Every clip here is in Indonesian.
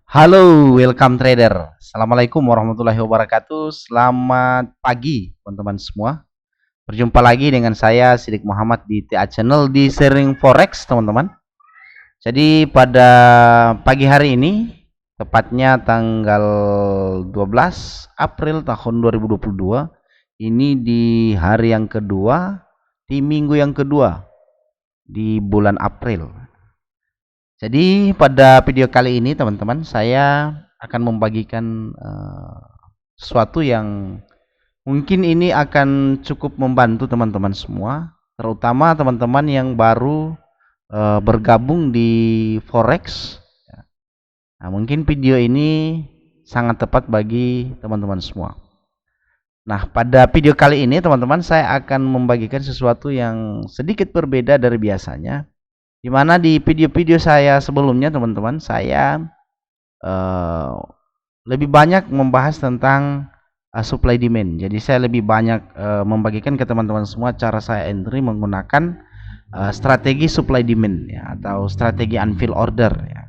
Halo, welcome trader. Assalamualaikum warahmatullahi wabarakatuh. Selamat pagi teman-teman semua. Berjumpa lagi dengan saya Sidik Muhammad di TA Channel di Sharing Forex teman-teman. Jadi pada pagi hari ini, tepatnya tanggal 12 April tahun 2022, ini di hari yang kedua, di minggu yang kedua di bulan April. Jadi pada video kali ini teman-teman, saya akan membagikan sesuatu yang mungkin ini akan cukup membantu teman-teman semua, terutama teman-teman yang baru bergabung di Forex. Nah, mungkin video ini sangat tepat bagi teman-teman semua. Nah, pada video kali ini teman-teman, saya akan membagikan sesuatu yang sedikit berbeda dari biasanya. Dimana di video-video saya sebelumnya teman-teman, saya lebih banyak membahas tentang supply demand. Jadi saya lebih banyak membagikan ke teman-teman semua cara saya entry menggunakan strategi supply demand ya, atau strategi unfill order ya.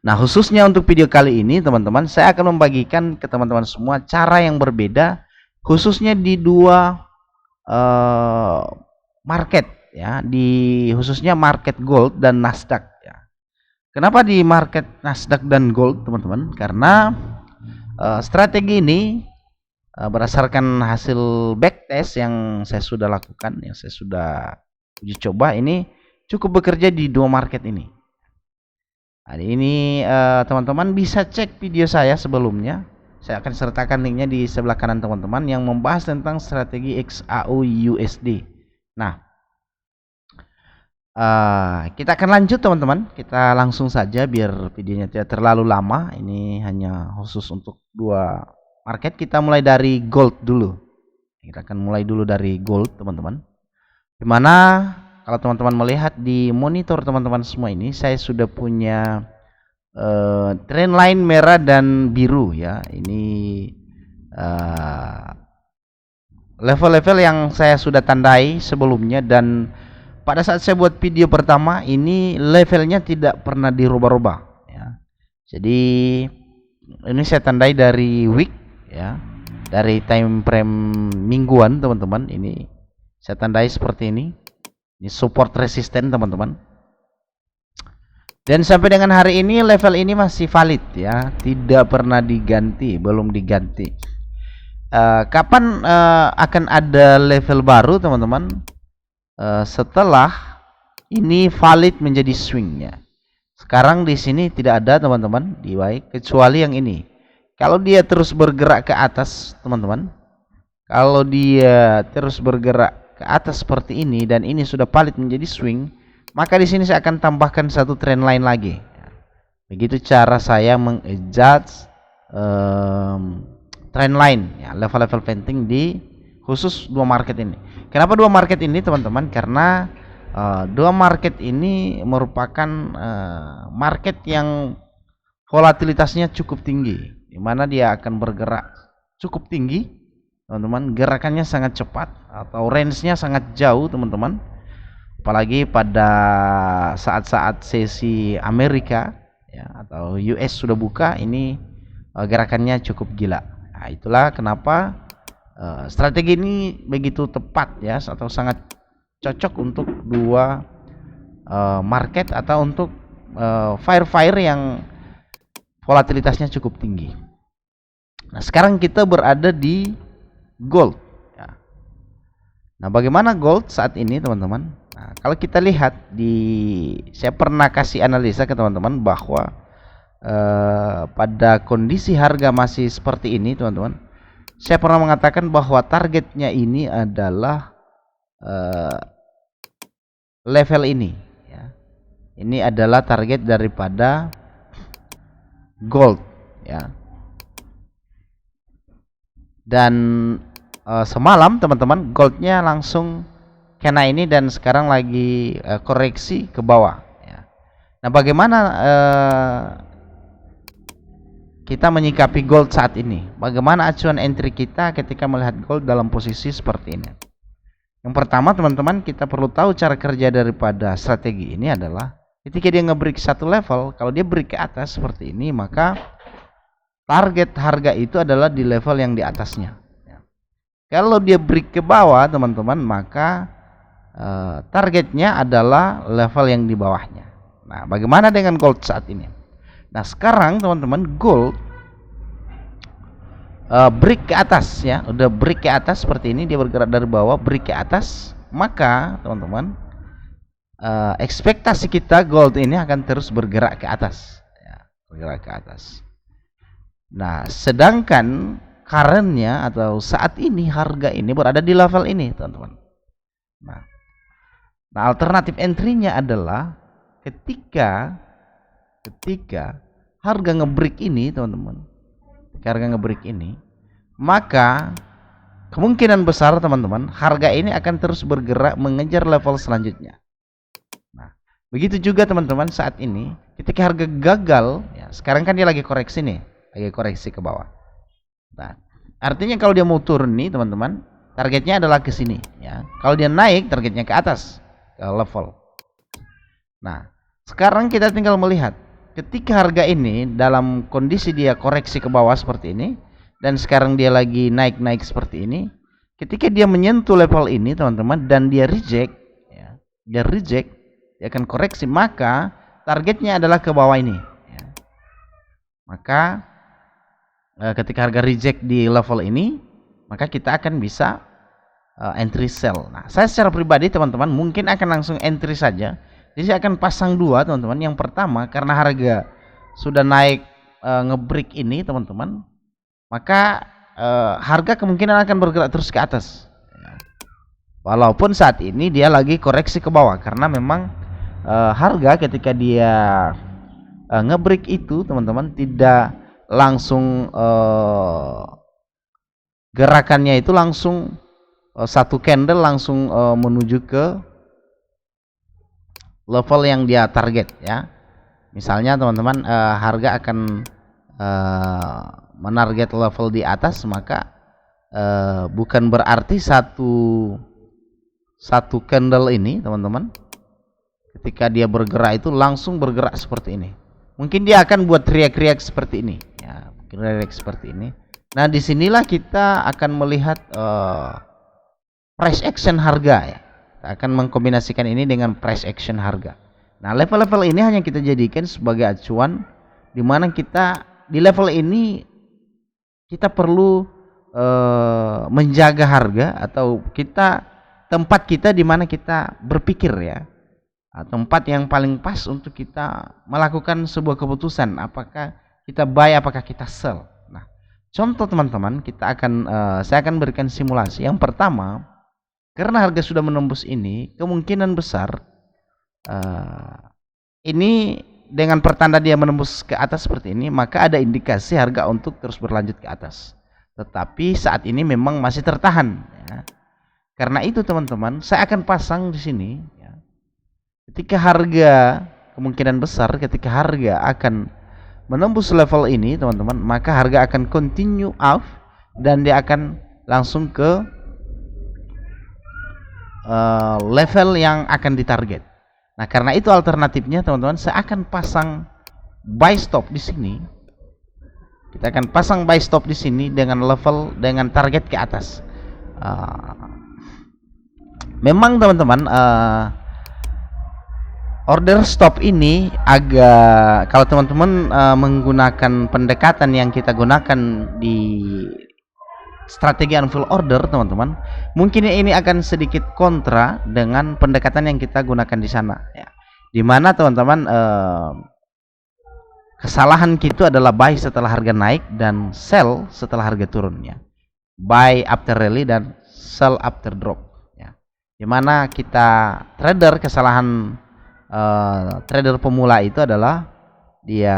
Nah, khususnya untuk video kali ini teman-teman, saya akan membagikan ke teman-teman semua cara yang berbeda, khususnya di dua market ya, di khususnya market gold dan Nasdaq ya. Kenapa di market Nasdaq dan gold teman-teman? Karena strategi ini berdasarkan hasil backtest yang saya sudah lakukan, yang saya sudah uji coba, ini cukup bekerja di dua market ini. Nah, ini teman-teman bisa cek video saya sebelumnya. Saya akan sertakan linknya di sebelah kanan teman-teman yang membahas tentang strategi XAU USD. Nah, kita akan lanjut teman-teman. Kita langsung saja biar videonya tidak terlalu lama. Ini hanya khusus untuk dua market. Kita mulai dari gold dulu. Kita akan mulai dulu dari gold teman-teman. Dimana kalau teman-teman melihat di monitor teman-teman semua ini, saya sudah punya trend line merah dan biru ya. Ini level-level yang saya sudah tandai sebelumnya, dan pada saat saya buat video pertama ini levelnya tidak pernah dirubah-rubah ya. Jadi ini saya tandai dari week ya, dari time frame mingguan teman-teman. Ini saya tandai seperti ini. Ini support resisten teman-teman. Dan sampai dengan hari ini level ini masih valid ya, tidak pernah diganti, belum diganti. Kapan akan ada level baru teman-teman? Setelah ini valid menjadi swingnya. Sekarang di sini tidak ada teman-teman di Y, kecuali yang ini. Kalau dia terus bergerak ke atas teman-teman, kalau dia terus bergerak ke atas seperti ini dan ini sudah valid menjadi swing, maka di sini saya akan tambahkan satu trend line lagi. Begitu cara saya mengadjust trend line ya, level-level penting di khusus dua market ini. Kenapa dua market ini teman-teman? Karena dua market ini merupakan market yang volatilitasnya cukup tinggi, di mana dia akan bergerak cukup tinggi teman-teman, gerakannya sangat cepat atau range-nya sangat jauh teman-teman. Apalagi pada saat-saat sesi Amerika ya, atau US sudah buka, ini gerakannya cukup gila. Nah, itulah kenapa strategi ini begitu tepat ya, atau sangat cocok untuk dua market atau untuk fire yang volatilitasnya cukup tinggi. Nah, sekarang kita berada di gold ya. Nah, bagaimana gold saat ini teman-teman? Nah, kalau kita lihat saya pernah kasih analisa ke teman-teman bahwa pada kondisi harga masih seperti ini teman-teman, saya pernah mengatakan bahwa targetnya ini adalah level ini ya. Ini adalah target daripada gold ya. Dan semalam teman-teman goldnya langsung kena ini dan sekarang lagi koreksi ke bawah ya. Nah, bagaimana kita menyikapi gold saat ini? Bagaimana acuan entry kita ketika melihat gold dalam posisi seperti ini? Yang pertama teman-teman, kita perlu tahu cara kerja daripada strategi ini adalah Ketika dia nge-break satu level, kalau dia break ke atas seperti ini, maka target harga itu adalah di level yang di atasnya. Kalau dia break ke bawah, teman-teman, maka targetnya adalah level yang di bawahnya. Nah, bagaimana dengan gold saat ini? Nah, sekarang teman-teman, gold break ke atas ya, udah break ke atas seperti ini, dia bergerak dari bawah, break ke atas, maka teman-teman, ekspektasi kita gold ini akan terus bergerak ke atas ya, bergerak ke atas. Nah, sedangkan currentnya atau saat ini harga ini berada di level ini, teman-teman. Nah, alternatif entry-nya adalah ketika harga ngebreak ini, teman-teman. Harga ngebreak ini, maka kemungkinan besar, teman-teman, harga ini akan terus bergerak mengejar level selanjutnya. Nah, begitu juga teman-teman saat ini, ketika harga gagal, ya, sekarang kan dia lagi koreksi nih, lagi koreksi ke bawah. Nah, artinya kalau dia mau turun nih, teman-teman, targetnya adalah ke sini, ya. Kalau dia naik, targetnya ke atas, ke level. Nah, sekarang kita tinggal melihat, ketika harga ini dalam kondisi dia koreksi ke bawah seperti ini, dan sekarang dia lagi naik-naik seperti ini, ketika dia menyentuh level ini, teman-teman, dan dia reject, ya, dia akan koreksi, maka targetnya adalah ke bawah ini ya. Maka ketika harga reject di level ini, maka kita akan bisa entry sell. Nah, saya secara pribadi, teman-teman, mungkin akan langsung entry saja. Jadi saya akan pasang dua, teman-teman. Yang pertama, karena harga sudah naik ngebreak ini, teman-teman, maka harga kemungkinan akan bergerak terus ke atas ya. Walaupun saat ini dia lagi koreksi ke bawah, karena memang harga ketika dia ngebreak itu, teman-teman, tidak langsung gerakannya itu langsung satu candle langsung menuju ke level yang dia target ya. Misalnya, teman-teman, harga akan menarget level di atas, maka bukan berarti satu candle ini, teman-teman, ketika dia bergerak itu langsung bergerak seperti ini. Mungkin dia akan buat riak-riak seperti ini ya, riak seperti ini. Nah, disinilah kita akan melihat price action harga ya. Kita akan mengkombinasikan ini dengan price action harga. Nah, level-level ini hanya kita jadikan sebagai acuan, di mana kita di level ini kita perlu menjaga harga, atau tempat kita di mana kita berpikir ya, tempat yang paling pas untuk kita melakukan sebuah keputusan, apakah kita buy, apakah kita sell. Nah, contoh, teman-teman, saya akan berikan simulasi. Yang pertama, karena harga sudah menembus ini, kemungkinan besar ini dengan pertanda dia menembus ke atas seperti ini, maka ada indikasi harga untuk terus berlanjut ke atas. Tetapi saat ini memang masih tertahan ya. Karena itu, teman-teman, saya akan pasang di sini ya. Ketika harga, kemungkinan besar ketika harga akan menembus level ini, teman-teman, maka harga akan continue up dan dia akan langsung ke level yang akan ditarget. Nah, karena itu alternatifnya, teman-teman, saya akan pasang buy stop di sini. Kita akan pasang buy stop di sini dengan level, dengan target ke atas. Memang, teman-teman, order stop ini agak, kalau teman-teman menggunakan pendekatan yang kita gunakan di strategi unfill order, teman-teman, mungkin ini akan sedikit kontra dengan pendekatan yang kita gunakan di sana ya. Dimana, teman-teman, kesalahan kita adalah buy setelah harga naik dan sell setelah harga turun ya. Buy after rally dan sell after drop ya. Dimana kita kesalahan trader pemula itu adalah dia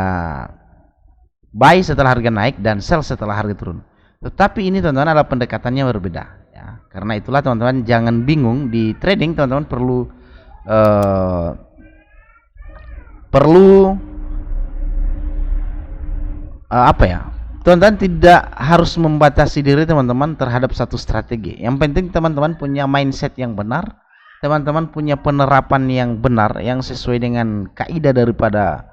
buy setelah harga naik dan sell setelah harga turun. Tetapi ini, teman-teman, adalah pendekatannya berbeda ya. Karena itulah, teman-teman, jangan bingung di trading. Teman-teman perlu apa ya? Teman-teman tidak harus membatasi diri, teman-teman, terhadap satu strategi. Yang penting, teman-teman, punya mindset yang benar teman-teman punya penerapan yang benar, yang sesuai dengan kaidah daripada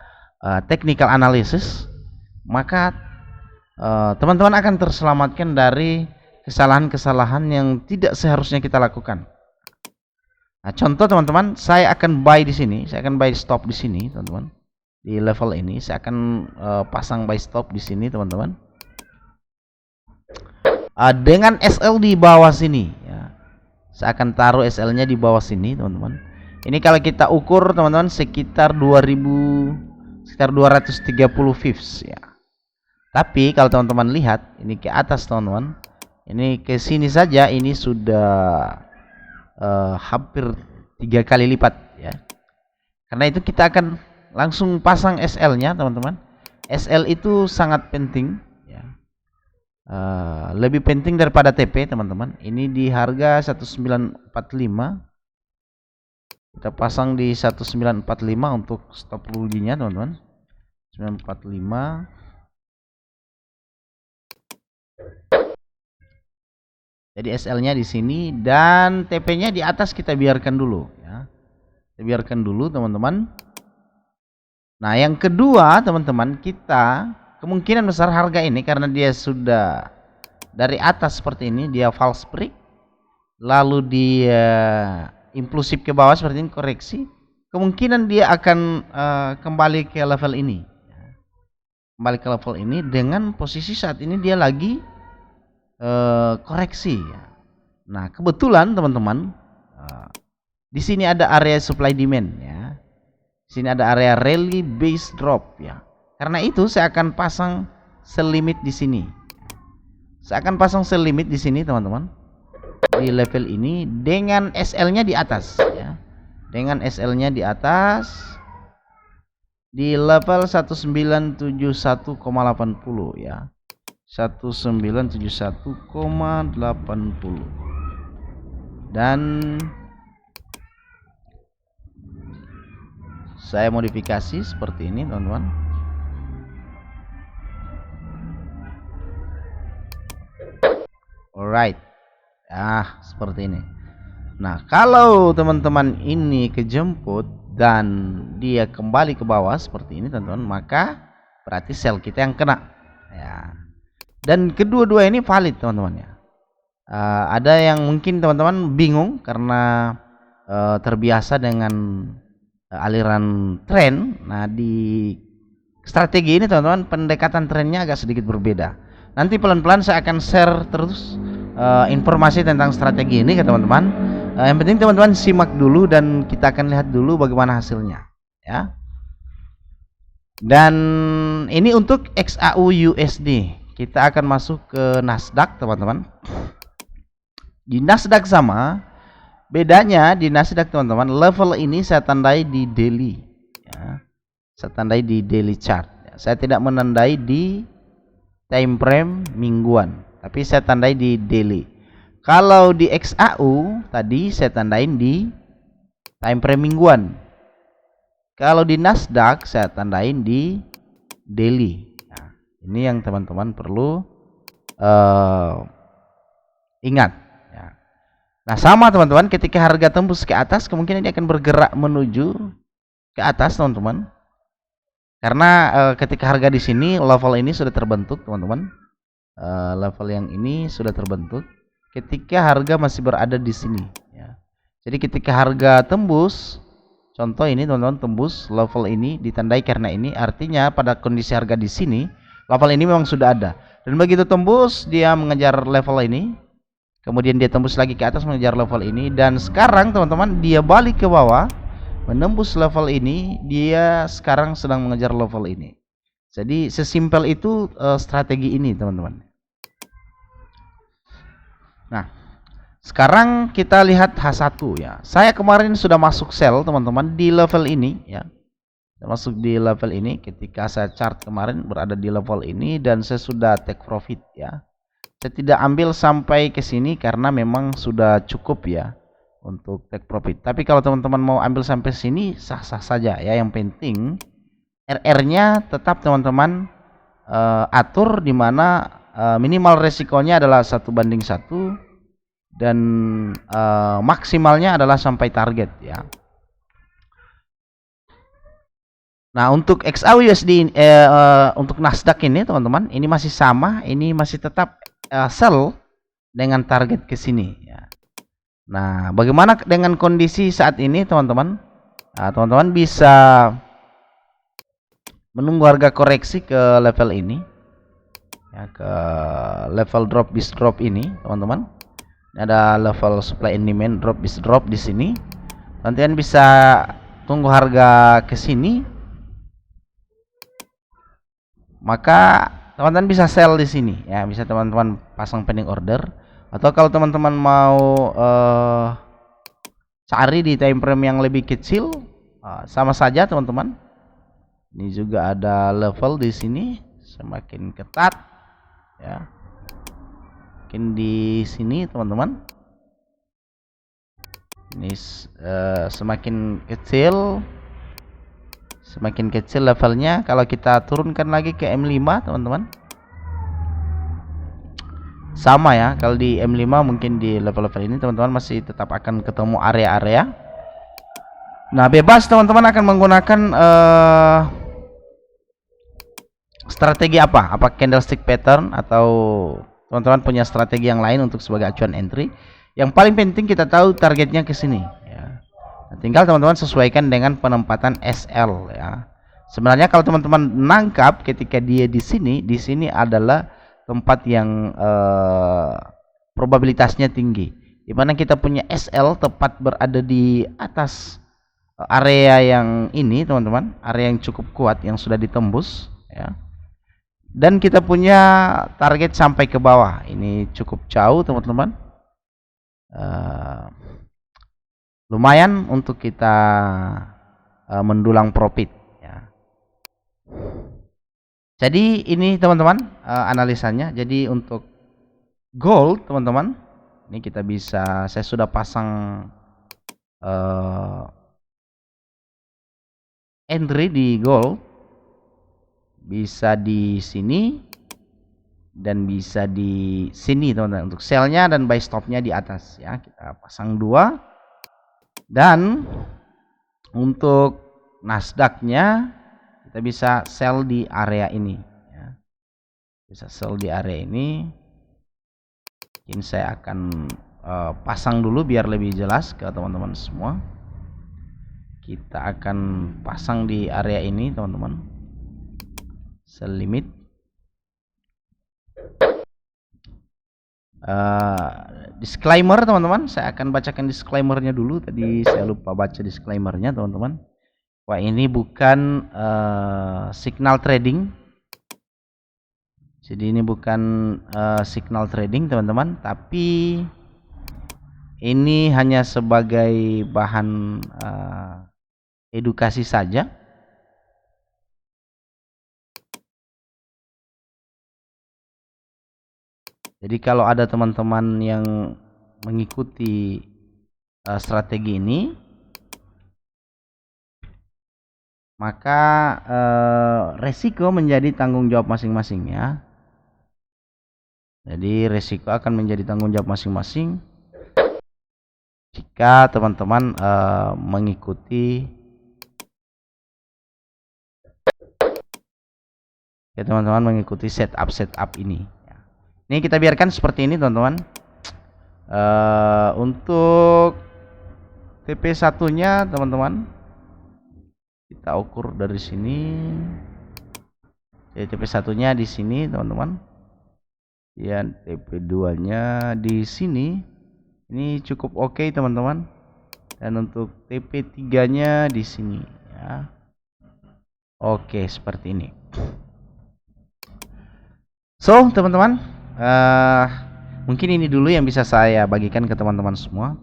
technical analysis, maka teman-teman akan terselamatkan dari kesalahan-kesalahan yang tidak seharusnya kita lakukan. Nah, contoh teman-teman, saya akan buy di sini, saya akan buy stop di sini, teman-teman. Di level ini saya akan pasang buy stop di sini, teman-teman. Dengan SL di bawah sini, ya. Saya akan taruh SL-nya di bawah sini, teman-teman. Ini kalau kita ukur, teman-teman, sekitar 230 pips, ya. Tapi kalau teman-teman lihat, ini ke atas, teman-teman. Ini ke sini saja, ini sudah hampir 3 kali lipat, ya. Karena itu kita akan langsung pasang SL-nya, teman-teman. SL itu sangat penting, ya. Lebih penting daripada TP, teman-teman. Ini di harga 1945. Kita pasang di 1945 untuk stop ruginya, teman-teman. 945. Jadi SL-nya di sini dan TP-nya di atas kita biarkan dulu, ya. Kita biarkan dulu, teman-teman. Nah, yang kedua, teman-teman, kita kemungkinan besar harga ini karena dia sudah dari atas seperti ini, dia false break, lalu dia impulsif ke bawah seperti ini, koreksi, kemungkinan dia akan kembali ke level ini, kembali ke level ini dengan posisi saat ini dia lagi koreksi, ya. Nah, kebetulan teman-teman, di sini ada area supply demand, ya. Di sini ada area rally base drop, ya. Karena itu saya akan pasang sell limit di sini. Saya akan pasang sell limit di sini, teman-teman. Di level ini dengan SL-nya di atas, ya. Dengan SL-nya di atas di level 1971,80, ya. 1971,80. Dan saya modifikasi seperti ini, teman-teman. Alright. Seperti ini. Nah, kalau teman-teman ini kejemput dan dia kembali ke bawah seperti ini, teman-teman, maka berarti sell kita yang kena, ya. Dan kedua-dua ini valid, teman-teman, ya. Ada yang mungkin teman-teman bingung karena terbiasa dengan aliran tren. Nah, di strategi ini, teman-teman, pendekatan trennya agak sedikit berbeda. Nanti pelan-pelan saya akan share terus informasi tentang strategi ini ke teman-teman. Yang penting teman-teman simak dulu dan kita akan lihat dulu bagaimana hasilnya, ya. Dan ini untuk XAU USD. Kita akan masuk ke Nasdaq, teman-teman. Di Nasdaq sama, bedanya di Nasdaq, teman-teman, level ini saya tandai di daily, ya. Saya tandai di daily chart, ya. Saya tidak menandai di time frame mingguan, tapi saya tandai di daily. Kalau di XAU tadi saya tandain di time frame mingguan. Kalau di Nasdaq saya tandain di daily. Nah, ini yang teman-teman perlu ingat, ya. Nah, sama teman-teman, ketika harga tembus ke atas, kemungkinan dia akan bergerak menuju ke atas, teman-teman. Karena ketika harga di sini, level ini sudah terbentuk, teman-teman. Level yang ini sudah terbentuk ketika harga masih berada di sini, ya. Jadi ketika harga tembus, contoh ini, teman-teman, tembus level ini ditandai karena ini, artinya pada kondisi harga di sini, level ini memang sudah ada. Dan begitu tembus, dia mengejar level ini, kemudian dia tembus lagi ke atas mengejar level ini, dan sekarang teman-teman dia balik ke bawah menembus level ini, dia sekarang sedang mengejar level ini. Jadi sesimpel itu strategi ini, teman-teman. Nah, sekarang kita lihat H1, ya. Saya kemarin sudah masuk sell, teman-teman, di level ini, ya. Saya masuk di level ini ketika saya chart kemarin berada di level ini dan saya sudah take profit, ya. Saya tidak ambil sampai ke sini karena memang sudah cukup, ya, untuk take profit. Tapi kalau teman-teman mau ambil sampai sini sah-sah saja, ya. Yang penting RR-nya tetap teman-teman atur di mana minimal resikonya adalah 1:1 dan maksimalnya adalah sampai target ya. Nah, untuk XAUUSD untuk Nasdaq ini teman-teman, ini masih sama, ini masih tetap sell dengan target ke sini ya. Nah, bagaimana dengan kondisi saat ini teman-teman? Nah, teman-teman bisa menunggu harga koreksi ke level ini ya, ke level drop bis drop ini teman-teman. Ada level supply and demand drop bis drop di sini. Teman-teman bisa tunggu harga ke sini, maka teman-teman bisa sell di sini ya, bisa teman-teman pasang pending order, atau kalau teman-teman mau cari di time frame yang lebih kecil, sama saja teman-teman. Ini juga ada level di sini, semakin ketat ya, mungkin di sini teman-teman. Ini semakin kecil levelnya. Kalau kita turunkan lagi ke M5 teman-teman, sama ya. Kalau di M5 mungkin di level-level ini teman-teman masih tetap akan ketemu area-area. Nah, bebas teman-teman akan menggunakan strategi apa candlestick pattern, atau teman-teman punya strategi yang lain untuk sebagai acuan entry. Yang paling penting kita tahu targetnya ke sini ya. Nah, tinggal teman-teman sesuaikan dengan penempatan SL ya. Sebenarnya kalau teman-teman nangkap ketika dia di sini adalah tempat yang probabilitasnya tinggi, dimana kita punya SL tepat berada di atas area yang ini teman-teman, area yang cukup kuat yang sudah ditembus ya. Dan kita punya target sampai ke bawah, ini cukup jauh teman-teman. Lumayan untuk kita mendulang profit ya. Jadi ini teman-teman analisanya. Jadi untuk gold teman-teman, ini kita bisa, saya sudah pasang entry di gold, bisa di sini dan bisa di sini teman-teman, untuk sell-nya dan buy stop-nya di atas ya. Kita pasang 2. Dan untuk Nasdaq-nya kita bisa sell di area ini ya. Bisa sell di area ini. Mungkin saya akan pasang dulu biar lebih jelas ke teman-teman semua. Kita akan pasang di area ini teman-teman, sell limit. Disclaimer teman-teman, saya akan bacakan disclaimernya dulu. Tadi saya lupa baca disclaimernya teman-teman. Wah, ini bukan signal trading. Jadi ini bukan signal trading teman-teman, tapi ini hanya sebagai bahan edukasi saja. Jadi kalau ada teman-teman yang mengikuti strategi ini, maka resiko menjadi tanggung jawab masing-masing ya. Jadi resiko akan menjadi tanggung jawab masing-masing jika teman-teman mengikuti ya, teman-teman mengikuti setup ini. Ini kita biarkan seperti ini teman-teman. Untuk TP1-nya teman-teman, kita ukur dari sini. Jadi TP1-nya di sini teman-teman. Dan TP2-nya di sini. Ini cukup oke teman-teman. Dan untuk TP3-nya di sini ya. Oke, seperti ini. So, teman-teman, mungkin ini dulu yang bisa saya bagikan ke teman-teman semua.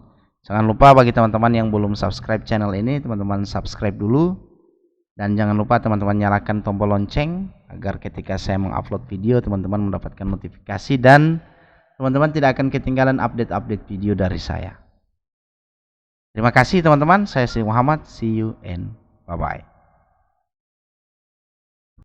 Jangan lupa bagi teman-teman yang belum subscribe channel ini, teman-teman subscribe dulu. Dan jangan lupa teman-teman nyalakan tombol lonceng agar ketika saya mengupload video teman-teman mendapatkan notifikasi dan teman-teman tidak akan ketinggalan update-update video dari saya. Terima kasih teman-teman, saya Syeddik Muhammad, see you and bye-bye.